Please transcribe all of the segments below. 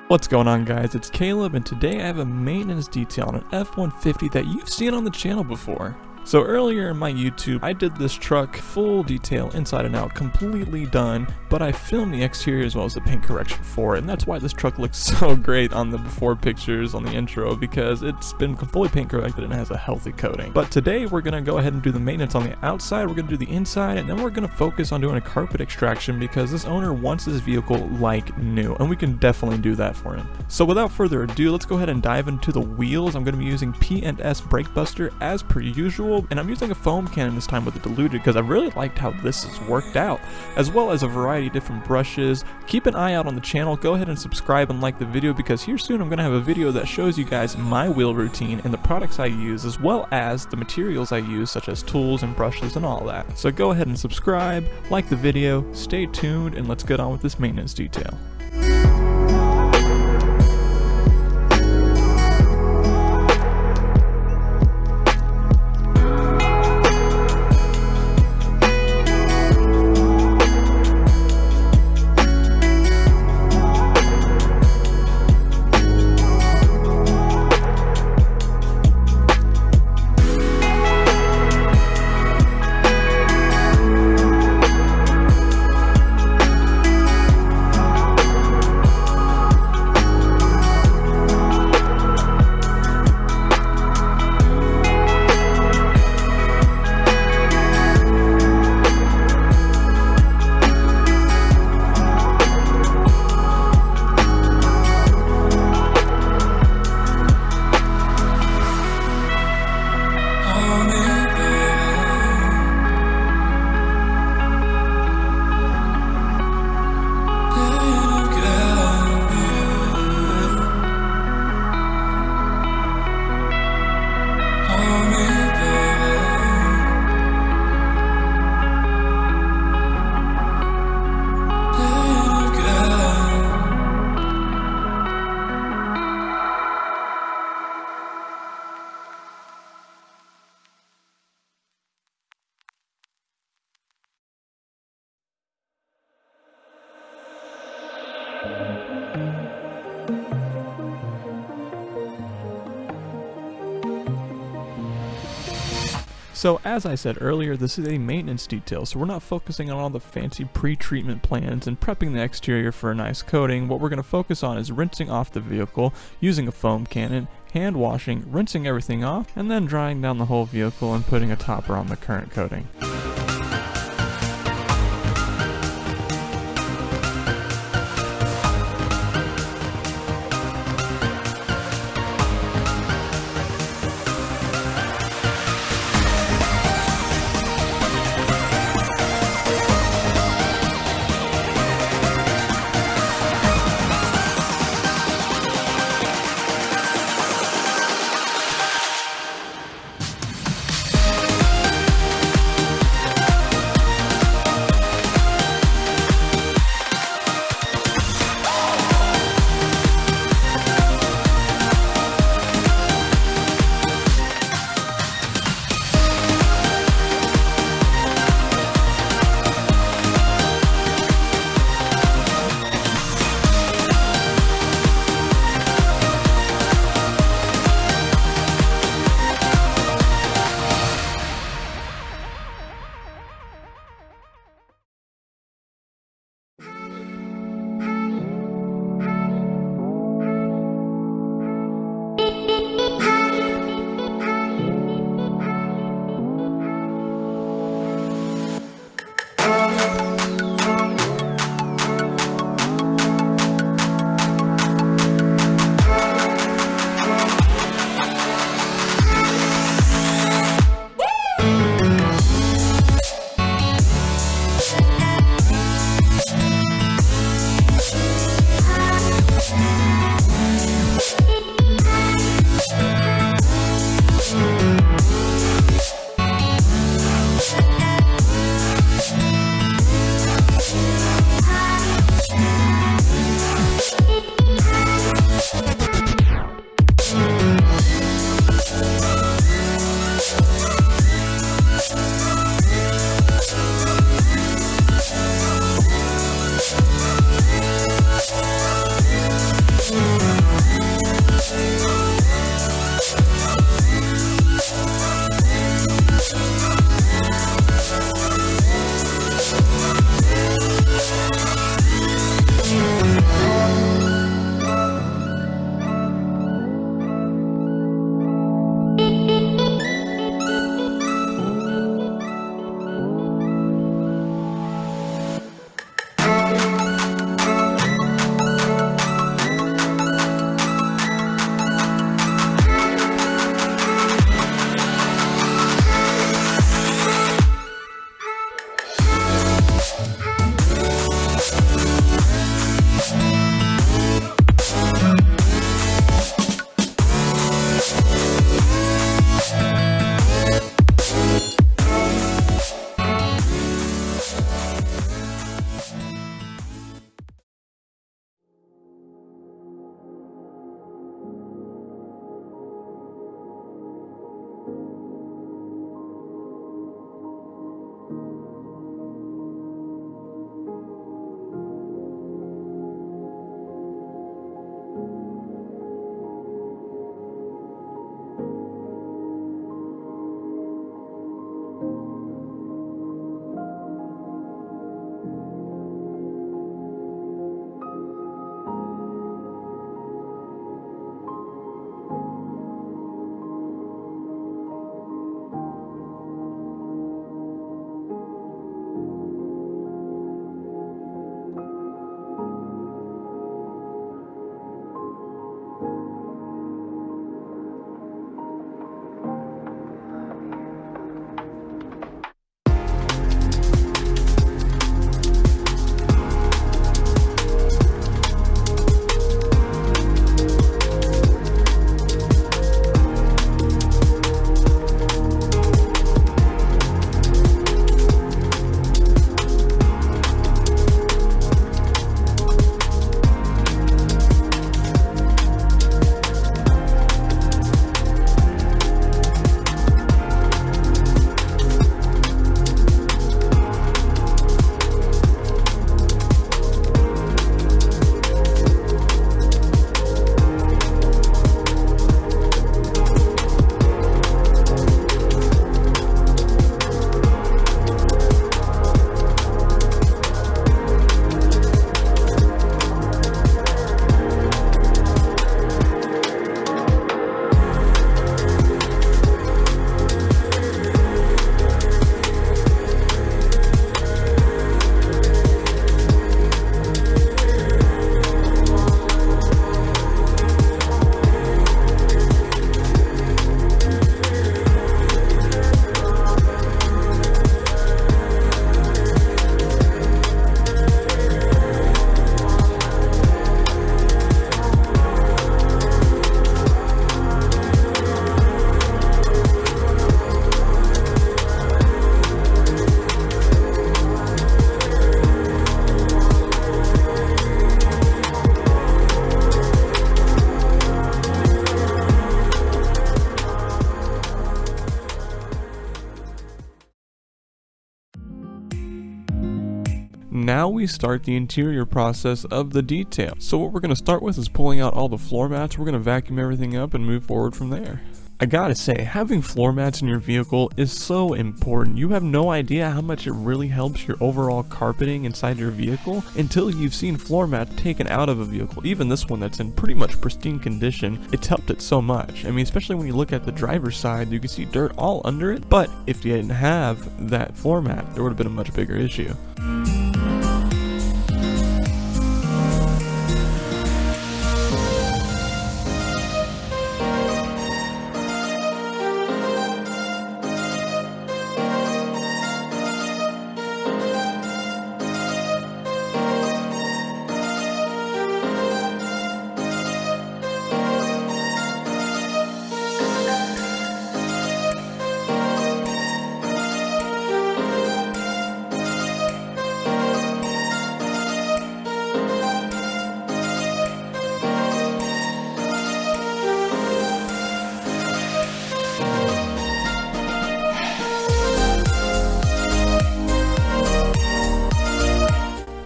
What's going on, guys? It's Caleb, and today I have a maintenance detail on an F150 that you've seen on the channel before. So earlier in my YouTube, I did this truck full detail inside and out, completely done, but I filmed the exterior as well as the paint correction for it, and that's why this truck looks so great on the before pictures on the intro, because it's been fully paint corrected and has a healthy coating. But today we're going to go ahead and do the maintenance on the outside, we're going to do the inside, and then we're going to focus on doing a carpet extraction because this owner wants his vehicle like new, and we can definitely do that for him. So without further ado, let's go ahead and dive into the wheels. I'm going to be using P&S Brake Buster as per usual, and I'm using a foam cannon this time with a diluted because I really liked how this has worked out, as well as a variety of different brushes. Keep an eye out on the channel, go ahead and subscribe and like the video because here soon I'm going to have a video that shows you guys my wheel routine and the products I use, as well as the materials I use such as tools and brushes and all that. So go ahead and subscribe, like the video, stay tuned, and let's get on with this maintenance detail. So as I said earlier, this is a maintenance detail, so we're not focusing on all the fancy pre-treatment plans and prepping the exterior for a nice coating. What we're going to focus on is rinsing off the vehicle using a foam cannon, hand washing, rinsing everything off, and then drying down the whole vehicle and putting a topper on the current coating. now we start the interior process of the detail. So what we're going to start with is pulling out all the floor mats. We're going to vacuum everything up and move forward from there. I gotta say, having floor mats in your vehicle is so important. You have no idea how much it really helps your overall carpeting inside your vehicle until you've seen floor mats taken out of a vehicle. Even this one that's in pretty much pristine condition, it's helped it so much. I mean, especially when you look at the driver's side, you can see dirt all under it, but if you didn't have that floor mat, there would have been a much bigger issue.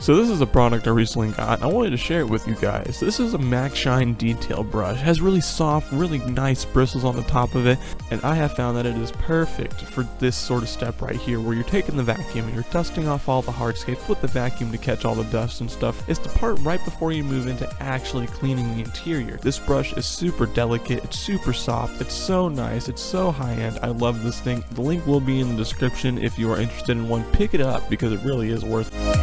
So this is a product I recently got, and I wanted to share it with you guys. This is a Max Shine detail brush. It has really soft, really nice bristles on the top of it, and I have found that it is perfect for this sort of step right here, where you're taking the vacuum and you're dusting off all the hardscapes with the vacuum to catch all the dust and stuff. It's the part right before you move into actually cleaning the interior. This brush is super delicate, it's super soft, it's so nice, it's so high-end. I love this thing. The link will be in the description if you are interested in one. Pick it up because it really is worth it.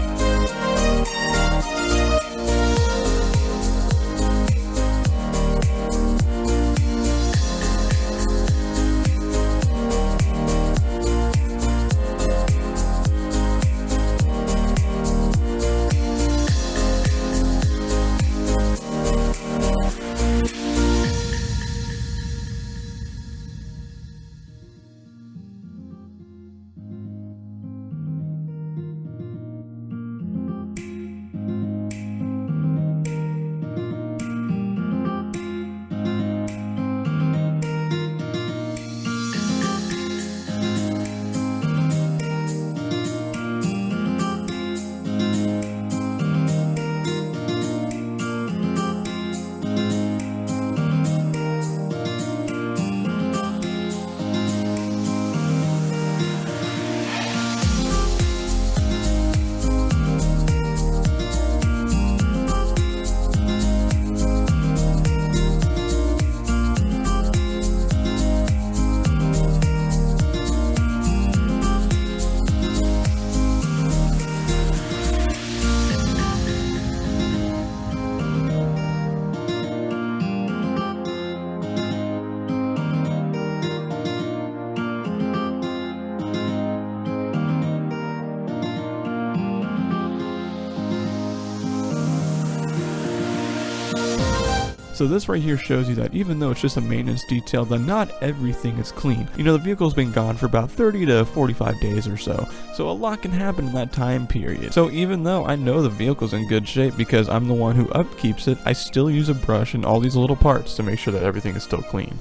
So this right here shows you that even though it's just a maintenance detail, that not everything is clean. You know, the vehicle's been gone for about 30 to 45 days or so a lot can happen in that time period. So even though I know the vehicle's in good shape because I'm the one who upkeeps it, I still use a brush and all these little parts to make sure that everything is still clean.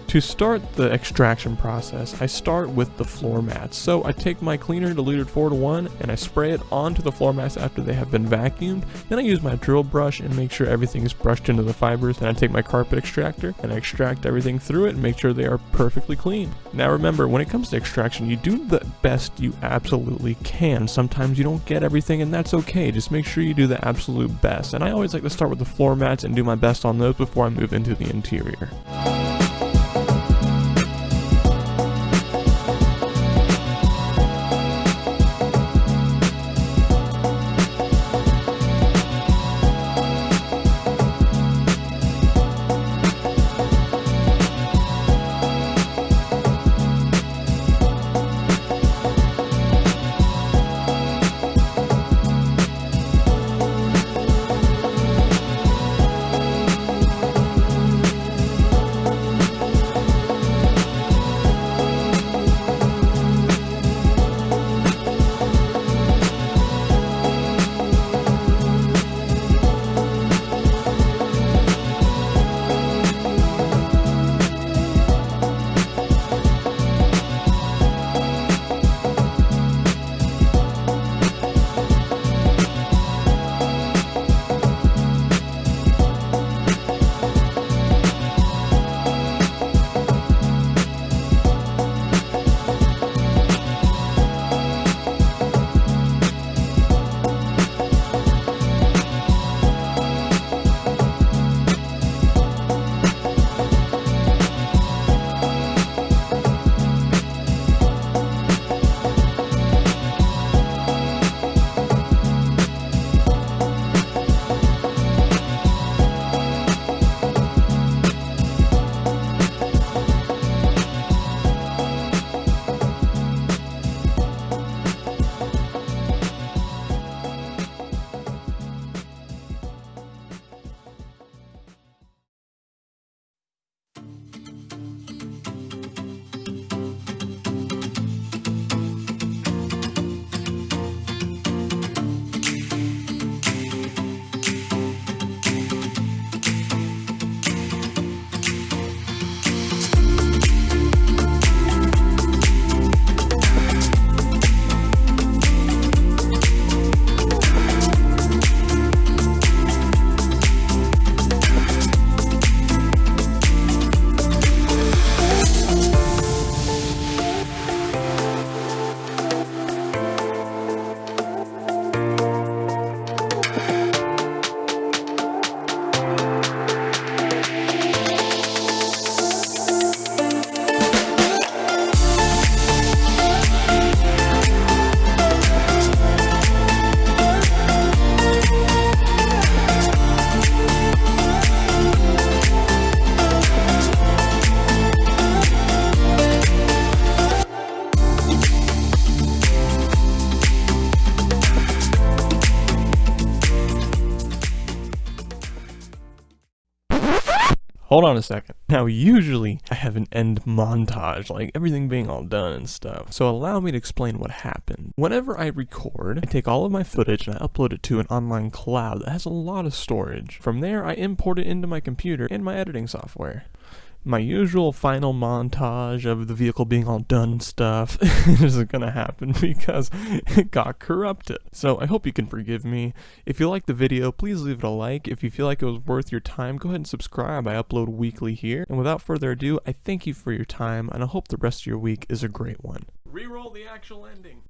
To start the extraction process, I start with the floor mats. So I take my cleaner diluted 4:1 and I spray it onto the floor mats after they have been vacuumed. Then I use my drill brush and make sure everything is brushed into the fibers. Then I take my carpet extractor and I extract everything through it and make sure they are perfectly clean. Now remember, when it comes to extraction, you do the best you absolutely can. Sometimes you don't get everything and that's okay. Just make sure you do the absolute best. And I always like to start with the floor mats and do my best on those before I move into the interior. Hold on a second. Now usually I have an end montage, like everything being all done and stuff. So allow me to explain what happened. Whenever I record, I take all of my footage and I upload it to an online cloud that has a lot of storage. From there I import it into my computer and my editing software. My usual final montage of the vehicle being all done and stuff isn't gonna happen because it got corrupted. So I hope you can forgive me. If you liked the video, please leave it a like. If you feel like it was worth your time, go ahead and subscribe. I upload weekly here. And without further ado, I thank you for your time and I hope the rest of your week is a great one. Reroll the actual ending.